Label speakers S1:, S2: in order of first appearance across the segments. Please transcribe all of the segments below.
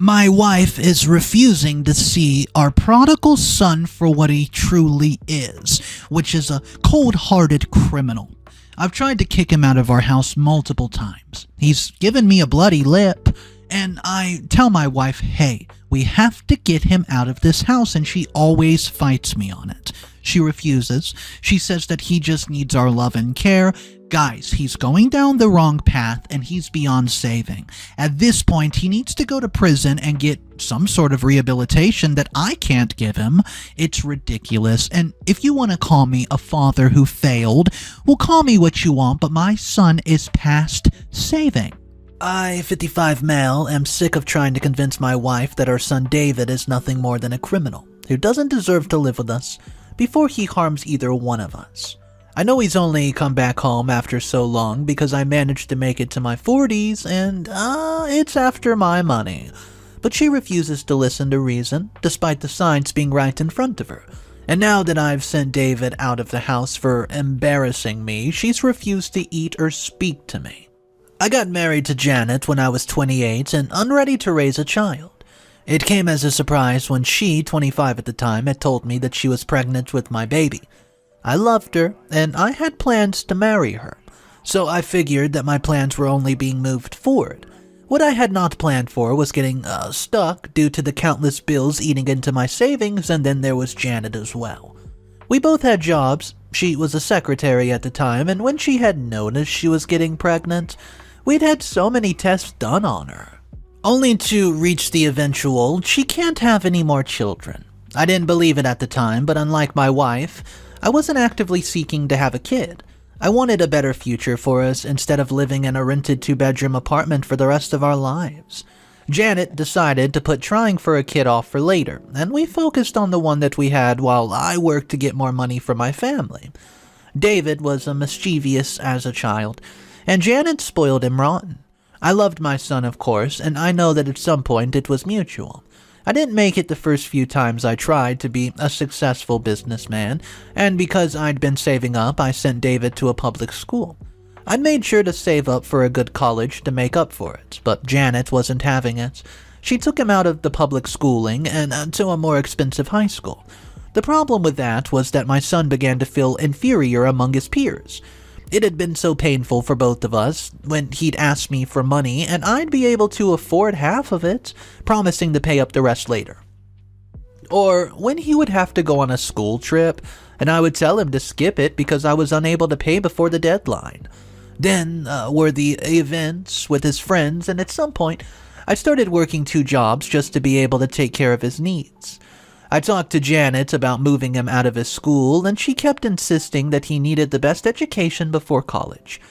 S1: My wife is refusing to see our prodigal son for what he truly is, which is a cold-hearted criminal. I've tried to kick him out of our house multiple times. He's given me a bloody lip, and I tell my wife, hey, we have to get him out of this house, and she always fights me on it. She refuses. She says that he just needs our love and care. Guys, he's going down the wrong path and he's beyond saving. At this point, he needs to go to prison and get some sort of rehabilitation that I can't give him. It's ridiculous. And if you want to call me a father who failed, well, call me what you want, but my son is past saving. I, 55 male, am sick of trying to convince my wife that our son David is nothing more than a criminal who doesn't deserve to live with us before he harms either one of us. I know he's only come back home after so long because I managed to make it to my 40s and, it's after my money. But she refuses to listen to reason, despite the signs being right in front of her. And now that I've sent David out of the house for embarrassing me, she's refused to eat or speak to me. I got married to Janet when I was 28 and unready to raise a child. It came as a surprise when she, 25 at the time, had told me that she was pregnant with my baby. I loved her, and I had plans to marry her, so I figured that my plans were only being moved forward. What I had not planned for was getting stuck due to the countless bills eating into my savings, and then there was Janet as well. We both had jobs. She was a secretary at the time, and when she had noticed she was getting pregnant, we'd had so many tests done on her, only to reach the eventual, she can't have any more children. I didn't believe it at the time, but unlike my wife, I wasn't actively seeking to have a kid. I wanted a better future for us instead of living in a rented 2-bedroom apartment for the rest of our lives. Janet decided to put trying for a kid off for later, and we focused on the one that we had while I worked to get more money for my family. David was mischievous as a child, and Janet spoiled him rotten. I loved my son, of course, and I know that at some point it was mutual. I didn't make it the first few times I tried to be a successful businessman, and because I'd been saving up, I sent David to a public school. I made sure to save up for a good college to make up for it, but Janet wasn't having it. She took him out of the public schooling and to a more expensive high school. The problem with that was that my son began to feel inferior among his peers. It had been so painful for both of us when he'd ask me for money and I'd be able to afford half of it, promising to pay up the rest later. Or when he would have to go on a school trip and I would tell him to skip it because I was unable to pay before the deadline. Then were the events with his friends, and at some point I started working 2 jobs just to be able to take care of his needs. I talked to Janet about moving him out of his school, and she kept insisting that he needed the best education before college.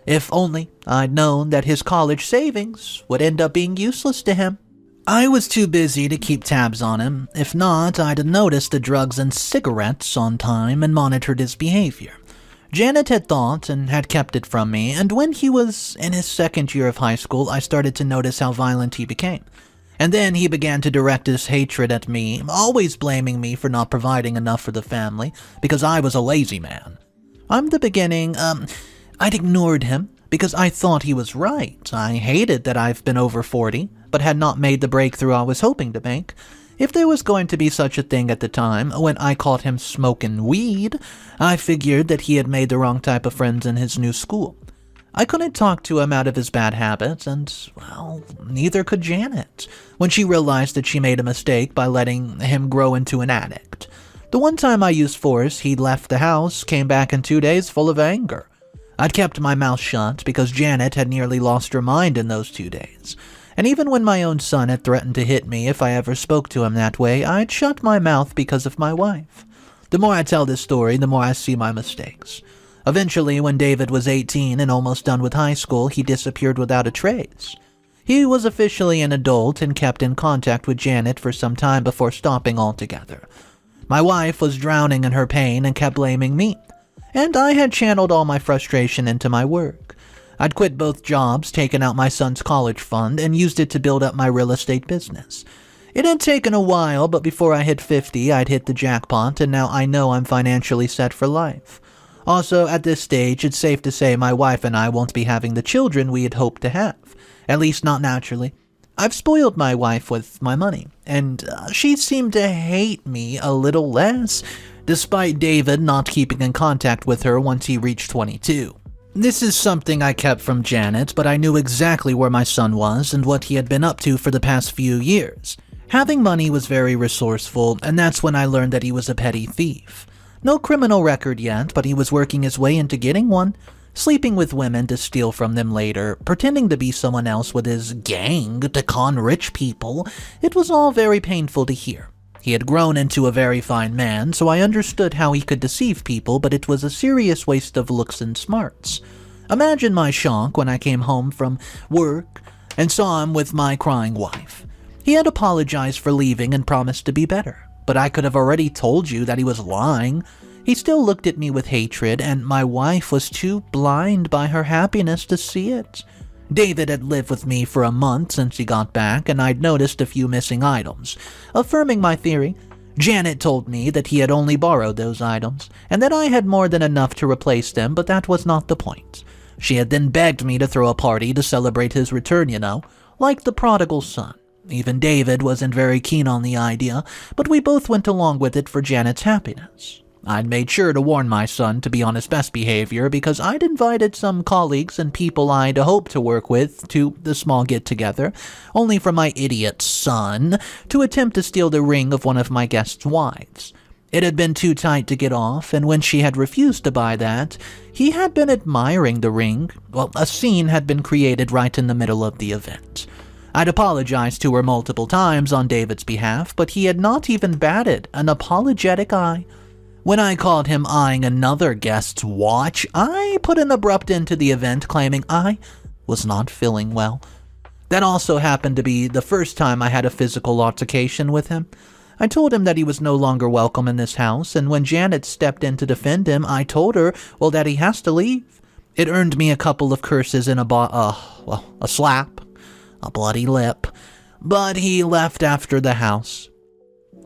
S1: If only I'd known that his college savings would end up being useless to him. I was too busy to keep tabs on him. If not, I'd noticed the drugs and cigarettes on time and monitored his behavior. Janet had thought and had kept it from me, and when he was in his 2nd year of high school, I started to notice how violent he became. And then he began to direct his hatred at me, always blaming me for not providing enough for the family, because I was a lazy man. I'd ignored him, because I thought he was right. I hated that I've been over 40, but had not made the breakthrough I was hoping to make. If there was going to be such a thing at the time, when I caught him smoking weed, I figured that he had made the wrong type of friends in his new school. I couldn't talk to him out of his bad habits, and, well, neither could Janet, when she realized that she made a mistake by letting him grow into an addict. The one time I used force, he left the house, came back in 2 days full of anger. I'd kept my mouth shut because Janet had nearly lost her mind in those 2 days. And even when my own son had threatened to hit me if I ever spoke to him that way, I'd shut my mouth because of my wife. The more I tell this story, the more I see my mistakes. Eventually, when David was 18 and almost done with high school, he disappeared without a trace. He was officially an adult and kept in contact with Janet for some time before stopping altogether. My wife was drowning in her pain and kept blaming me, and I had channeled all my frustration into my work. I'd quit both jobs, taken out my son's college fund, and used it to build up my real estate business. It had taken a while, but before I hit 50, I'd hit the jackpot, and now I know I'm financially set for life. Also, at this stage, it's safe to say my wife and I won't be having the children we had hoped to have, at least not naturally. I've spoiled my wife with my money, and she seemed to hate me a little less, despite David not keeping in contact with her once he reached 22. This is something I kept from Janet, but I knew exactly where my son was and what he had been up to for the past few years. Having money was very resourceful, and that's when I learned that he was a petty thief. No criminal record yet, but he was working his way into getting one, sleeping with women to steal from them later, pretending to be someone else with his gang to con rich people. It was all very painful to hear. He had grown into a very fine man, so I understood how he could deceive people, but it was a serious waste of looks and smarts. Imagine my shock when I came home from work and saw him with my crying wife. He had apologized for leaving and promised to be better, but I could have already told you that he was lying. He still looked at me with hatred, and my wife was too blind by her happiness to see it. David had lived with me for a month since he got back, and I'd noticed a few missing items. Affirming my theory, Janet told me that he had only borrowed those items, and that I had more than enough to replace them, but that was not the point. She had then begged me to throw a party to celebrate his return, like the prodigal son. Even David wasn't very keen on the idea, but we both went along with it for Janet's happiness. I'd made sure to warn my son to be on his best behavior because I'd invited some colleagues and people I'd hoped to work with to the small get-together, only for my idiot son to attempt to steal the ring of one of my guests' wives. It had been too tight to get off, and when she had refused to buy that, he had been admiring the ring. Well, a scene had been created right in the middle of the event. I'd apologized to her multiple times on David's behalf, but he had not even batted an apologetic eye. When I called him eyeing another guest's watch, I put an abrupt end to the event, claiming I was not feeling well. That also happened to be the first time I had a physical altercation with him. I told him that he was no longer welcome in this house, and when Janet stepped in to defend him, I told her, that he has to leave. It earned me a couple of curses and a slap, a bloody lip, but he left after the house.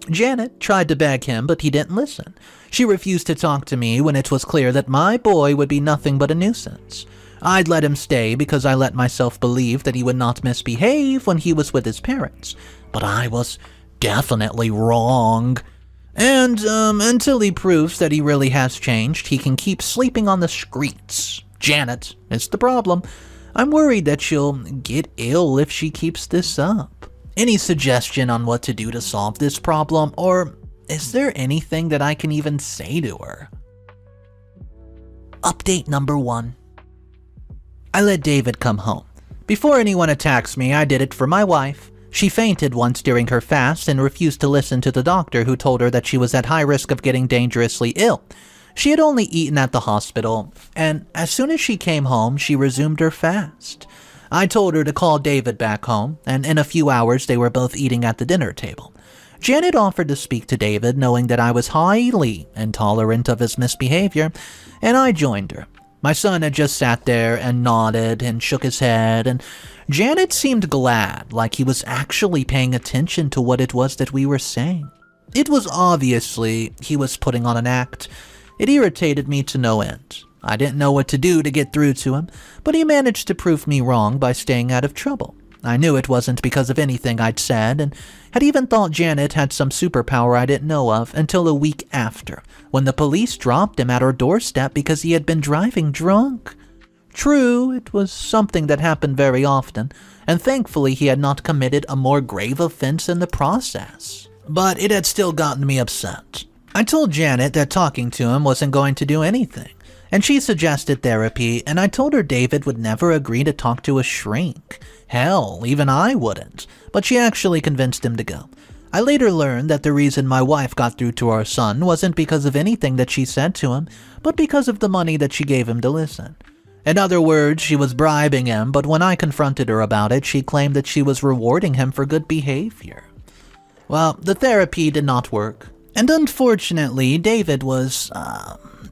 S1: Janet tried to beg him, but he didn't listen. She refused to talk to me when it was clear that my boy would be nothing but a nuisance. I'd let him stay because I let myself believe that he would not misbehave when he was with his parents. But I was definitely wrong. And, until he proves that he really has changed, he can keep sleeping on the streets. Janet is the problem. I'm worried that she'll get ill if she keeps this up. Any suggestion on what to do to solve this problem, or is there anything that I can even say to her? Update number 1. I let David come home. Before anyone attacks me, I did it for my wife. She fainted once during her fast and refused to listen to the doctor who told her that she was at high risk of getting dangerously ill. She had only eaten at the hospital, and as soon as she came home, she resumed her fast. I told her to call David back home, and in a few hours they were both eating at the dinner table. Janet offered to speak to David, knowing that I was highly intolerant of his misbehavior, and I joined her. My son had just sat there and nodded and shook his head, and Janet seemed glad, like he was actually paying attention to what it was that we were saying. It was obviously he was putting on an act. It irritated me to no end. I didn't know what to do to get through to him, but he managed to prove me wrong by staying out of trouble. I knew it wasn't because of anything I'd said, and had even thought Janet had some superpower I didn't know of until a week after, when the police dropped him at our doorstep because he had been driving drunk. True, it was something that happened very often, and thankfully he had not committed a more grave offense in the process. But it had still gotten me upset. I told Janet that talking to him wasn't going to do anything, and she suggested therapy, and I told her David would never agree to talk to a shrink. Hell, even I wouldn't, but she actually convinced him to go. I later learned that the reason my wife got through to our son wasn't because of anything that she said to him, but because of the money that she gave him to listen. In other words, she was bribing him, but when I confronted her about it, she claimed that she was rewarding him for good behavior. Well, the therapy did not work, and unfortunately, David was,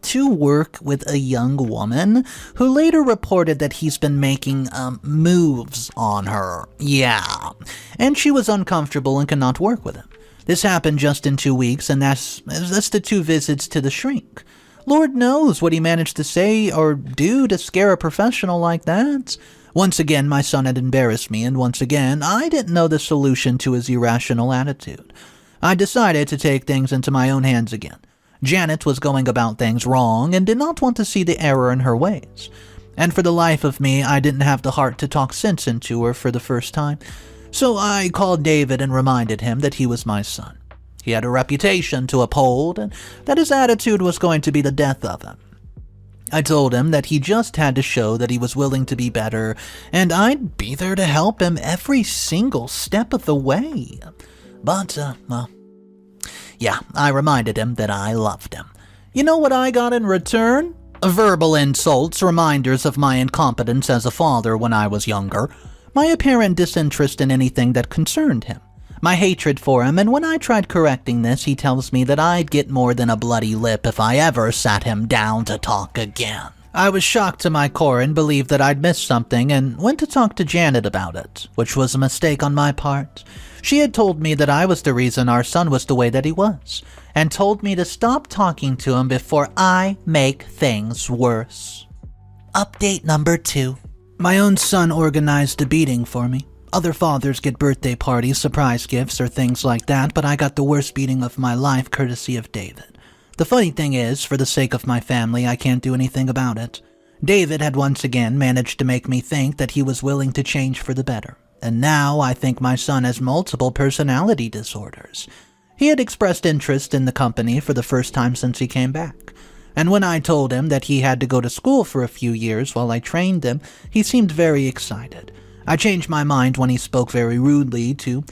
S1: to work with a young woman who later reported that he's been making, moves on her. Yeah. And she was uncomfortable and could not work with him. This happened just in 2 weeks, and that's the 2 visits to the shrink. Lord knows what he managed to say or do to scare a professional like that. Once again, my son had embarrassed me, and once again, I didn't know the solution to his irrational attitude. I decided to take things into my own hands again. Janet was going about things wrong and did not want to see the error in her ways. And for the life of me, I didn't have the heart to talk sense into her for the first time. So I called David and reminded him that he was my son. He had a reputation to uphold, and that his attitude was going to be the death of him. I told him that he just had to show that he was willing to be better, and I'd be there to help him every single step of the way. But, I reminded him that I loved him. You know what I got in return? Verbal insults, reminders of my incompetence as a father when I was younger, my apparent disinterest in anything that concerned him, my hatred for him, and when I tried correcting this, he tells me that I'd get more than a bloody lip if I ever sat him down to talk again. I was shocked to my core and believed that I'd missed something and went to talk to Janet about it, which was a mistake on my part. She had told me that I was the reason our son was the way that he was, and told me to stop talking to him before I make things worse. Update number 2. My own son organized a beating for me. Other fathers get birthday parties, surprise gifts, or things like that, but I got the worst beating of my life courtesy of David. The funny thing is, for the sake of my family, I can't do anything about it. David had once again managed to make me think that he was willing to change for the better, and now I think my son has multiple personality disorders. He had expressed interest in the company for the first time since he came back, and when I told him that he had to go to school for a few years while I trained him, he seemed very excited. I changed my mind when he spoke very rudely to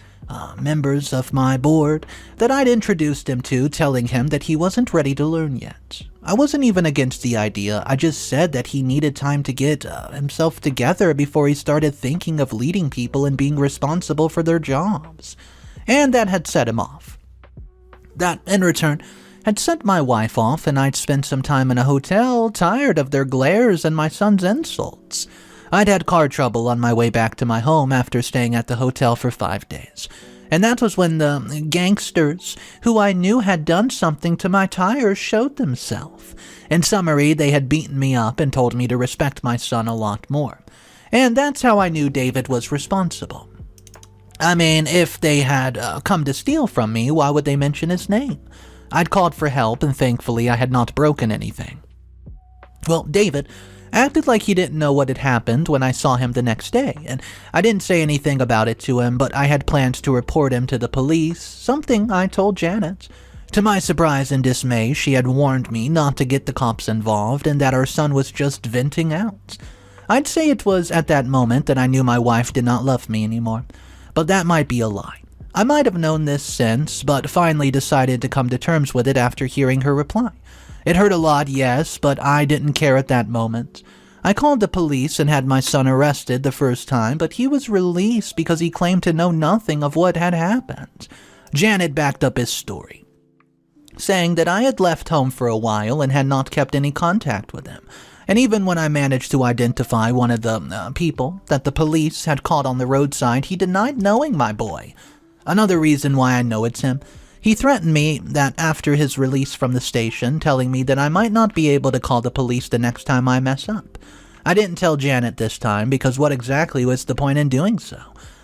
S1: members of my board that I'd introduced him to, telling him that he wasn't ready to learn yet. I wasn't even against the idea, I just said that he needed time to get himself together before he started thinking of leading people and being responsible for their jobs. And that had set him off. That, in return, had sent my wife off, and I'd spent some time in a hotel, tired of their glares and my son's insults. I'd had car trouble on my way back to my home after staying at the hotel for 5 days. And that was when the gangsters, who I knew had done something to my tires, showed themselves. In summary, they had beaten me up and told me to respect my son a lot more. And that's how I knew David was responsible. I mean, if they had come to steal from me, why would they mention his name? I'd called for help, and thankfully I had not broken anything. Well, David acted like he didn't know what had happened when I saw him the next day, and I didn't say anything about it to him, but I had plans to report him to the police, something I told Janet. To my surprise and dismay, she had warned me not to get the cops involved and that our son was just venting out. I'd say it was at that moment that I knew my wife did not love me anymore, but that might be a lie. I might have known this since, but finally decided to come to terms with it after hearing her reply. It hurt a lot, yes, but I didn't care at that moment. I called the police and had my son arrested the first time, but he was released because he claimed to know nothing of what had happened. Janet backed up his story, saying that I had left home for a while and had not kept any contact with him. And even when I managed to identify one of the people that the police had caught on the roadside, he denied knowing my boy. Another reason why I know it's him. He threatened me that after his release from the station, telling me that I might not be able to call the police the next time I mess up. I didn't tell Janet this time because what exactly was the point in doing so?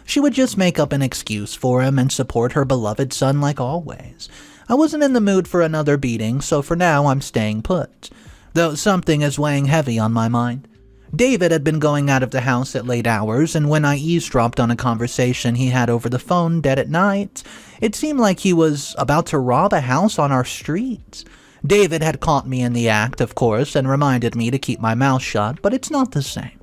S1: She would just make up an excuse for him and support her beloved son like always. I wasn't in the mood for another beating, so for now I'm staying put. Though something is weighing heavy on my mind. David had been going out of the house at late hours, and when I eavesdropped on a conversation he had over the phone dead at night, it seemed like he was about to rob a house on our street. David had caught me in the act, of course, and reminded me to keep my mouth shut, but it's not the same.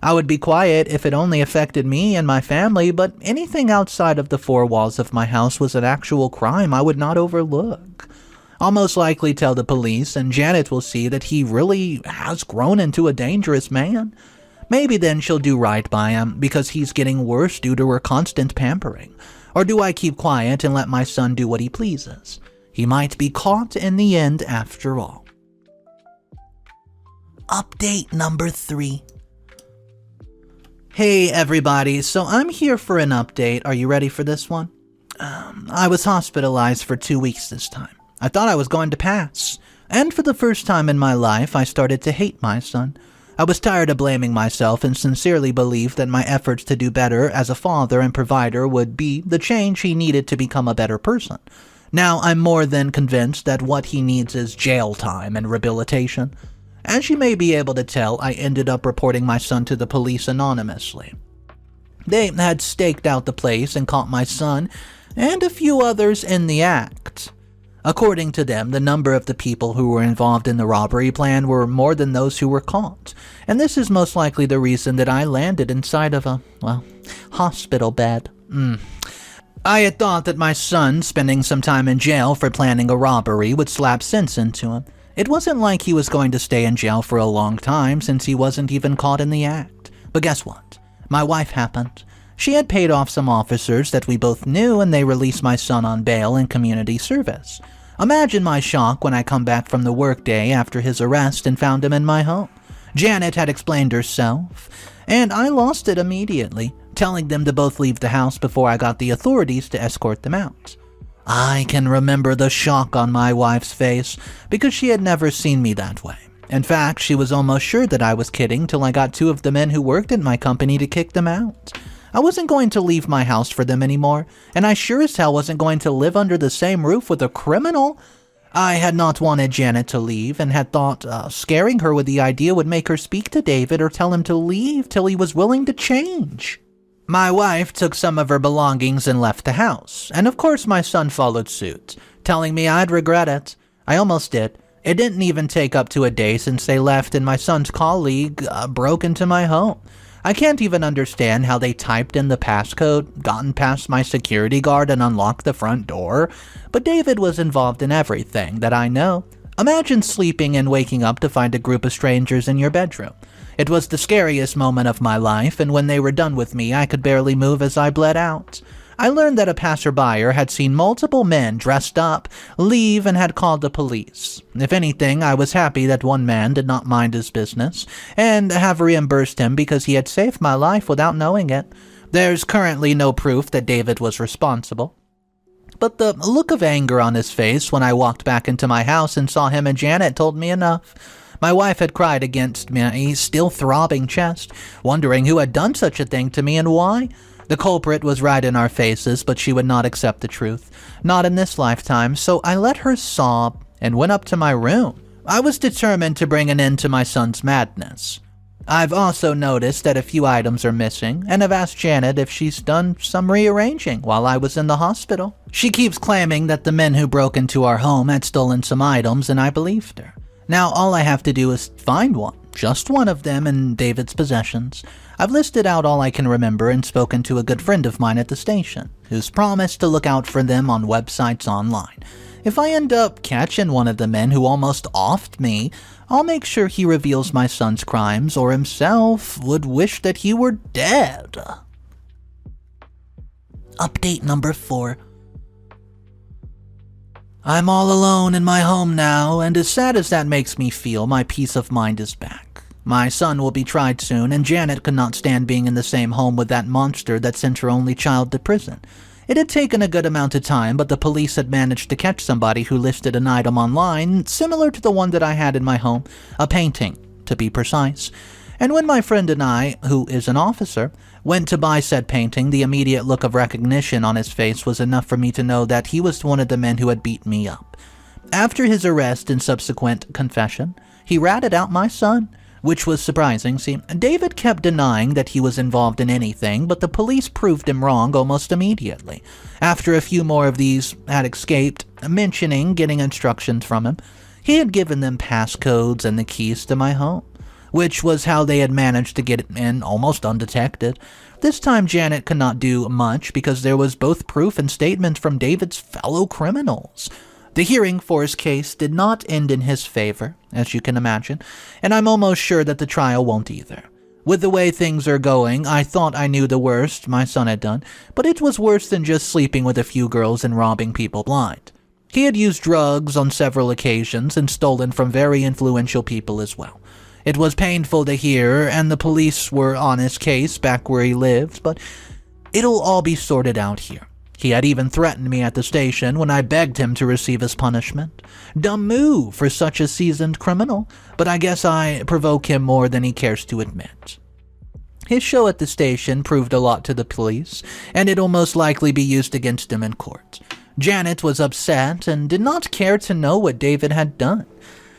S1: I would be quiet if it only affected me and my family, but anything outside of the four walls of my house was an actual crime I would not overlook. I'll most likely tell the police, and Janet will see that he really has grown into a dangerous man. Maybe then she'll do right by him because he's getting worse due to her constant pampering. Or do I keep quiet and let my son do what he pleases? He might be caught in the end after all. Update number 3. Hey everybody, so I'm here for an update. Are you ready for this one? I was hospitalized for 2 weeks this time. I thought I was going to pass. And for the first time in my life, I started to hate my son. I was tired of blaming myself and sincerely believed that my efforts to do better as a father and provider would be the change he needed to become a better person. Now I'm more than convinced that what he needs is jail time and rehabilitation. As you may be able to tell, I ended up reporting my son to the police anonymously. They had staked out the place and caught my son and a few others in the act. According to them, the number of the people who were involved in the robbery plan were more than those who were caught, and this is most likely the reason that I landed inside of a, hospital bed. I had thought that my son spending some time in jail for planning a robbery would slap sense into him. It wasn't like he was going to stay in jail for a long time since he wasn't even caught in the act. But guess what? My wife happened. She had paid off some officers that we both knew, and they released my son on bail in community service. Imagine my shock when I come back from the workday after his arrest and found him in my home. Janet had explained herself, and I lost it immediately, telling them to both leave the house before I got the authorities to escort them out. I can remember the shock on my wife's face because she had never seen me that way. In fact, she was almost sure that I was kidding till I got two of the men who worked at my company to kick them out. I wasn't going to leave my house for them anymore, and I sure as hell wasn't going to live under the same roof with a criminal. I had not wanted Janet to leave and had thought scaring her with the idea would make her speak to David or tell him to leave till he was willing to change. My wife took some of her belongings and left the house, and of course my son followed suit, telling me I'd regret it. I almost did. It didn't even take up to a day since they left and my son's colleague broke into my home. I can't even understand how they typed in the passcode, gotten past my security guard, and unlocked the front door, but David was involved in everything that I know. Imagine sleeping and waking up to find a group of strangers in your bedroom. It was the scariest moment of my life, and when they were done with me, I could barely move as I bled out. I learned that a passerby had seen multiple men dressed up leave and had called the police. If anything, I was happy that one man did not mind his business and have reimbursed him because he had saved my life without knowing it. There's currently no proof that David was responsible. But the look of anger on his face when I walked back into my house and saw him and Janet told me enough. My wife had cried against my still throbbing chest, wondering who had done such a thing to me and why. The culprit was right in our faces, but she would not accept the truth. Not in this lifetime, so I let her sob and went up to my room. I was determined to bring an end to my son's madness. I've also noticed that a few items are missing, and have asked Janet if she's done some rearranging while I was in the hospital. She keeps claiming that the men who broke into our home had stolen some items, and I believed her. Now all I have to do is find one, just one of them in David's possessions. I've listed out all I can remember and spoken to a good friend of mine at the station, who's promised to look out for them on websites online. If I end up catching one of the men who almost offed me, I'll make sure he reveals my son's crimes or himself would wish that he were dead. Update number 4. I'm all alone in my home now, and as sad as that makes me feel, my peace of mind is back. My son will be tried soon, and Janet could not stand being in the same home with that monster that sent her only child to prison. It had taken a good amount of time, but the police had managed to catch somebody who listed an item online similar to the one that I had in my home, a painting, to be precise. And when my friend and I, who is an officer, went to buy said painting, the immediate look of recognition on his face was enough for me to know that he was one of the men who had beat me up. After his arrest and subsequent confession, he ratted out my son, which was surprising. See, David kept denying that he was involved in anything, but the police proved him wrong almost immediately. After a few more of these had escaped, mentioning getting instructions from him, he had given them passcodes and the keys to my home, which was how they had managed to get in almost undetected. This time Janet could not do much because there was both proof and statements from David's fellow criminals. The hearing for his case did not end in his favor, as you can imagine, and I'm almost sure that the trial won't either. With the way things are going, I thought I knew the worst my son had done, but it was worse than just sleeping with a few girls and robbing people blind. He had used drugs on several occasions and stolen from very influential people as well. It was painful to hear, and the police were on his case back where he lived, but it'll all be sorted out here. He had even threatened me at the station when I begged him to receive his punishment. Dumb move for such a seasoned criminal, but I guess I provoke him more than he cares to admit. His show at the station proved a lot to the police, and it'll most likely be used against him in court. Janet was upset and did not care to know what David had done.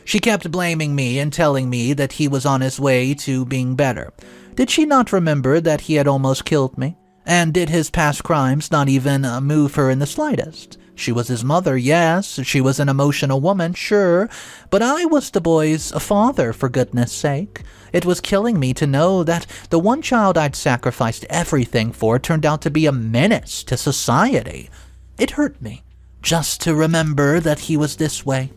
S1: She kept blaming me and telling me that he was on his way to being better. Did she not remember that he had almost killed me? And did his past crimes not even move her in the slightest? She was his mother, yes. She was an emotional woman, sure. But I was the boy's father, for goodness sake. It was killing me to know that the one child I'd sacrificed everything for turned out to be a menace to society. It hurt me, just to remember that he was this way.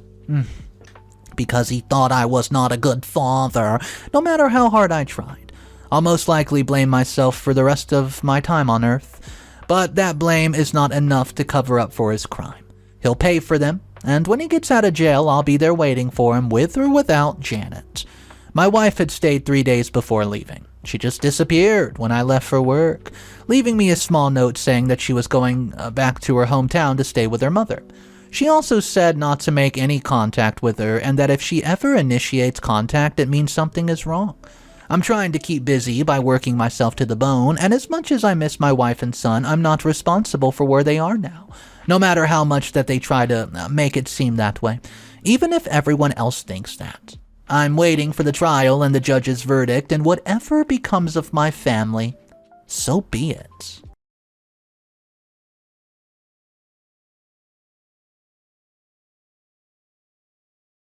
S1: Because he thought I was not a good father, no matter how hard I tried. I'll most likely blame myself for the rest of my time on Earth, but that blame is not enough to cover up for his crime. He'll pay for them, and when he gets out of jail, I'll be there waiting for him, with or without Janet. My wife had stayed 3 days before leaving. She just disappeared when I left for work, leaving me a small note saying that she was going back to her hometown to stay with her mother. She also said not to make any contact with her, and that if she ever initiates contact, it means something is wrong. I'm trying to keep busy by working myself to the bone, and as much as I miss my wife and son, I'm not responsible for where they are now, no matter how much that they try to make it seem that way, even if everyone else thinks that. I'm waiting for the trial and the judge's verdict, and whatever becomes of my family, so be it.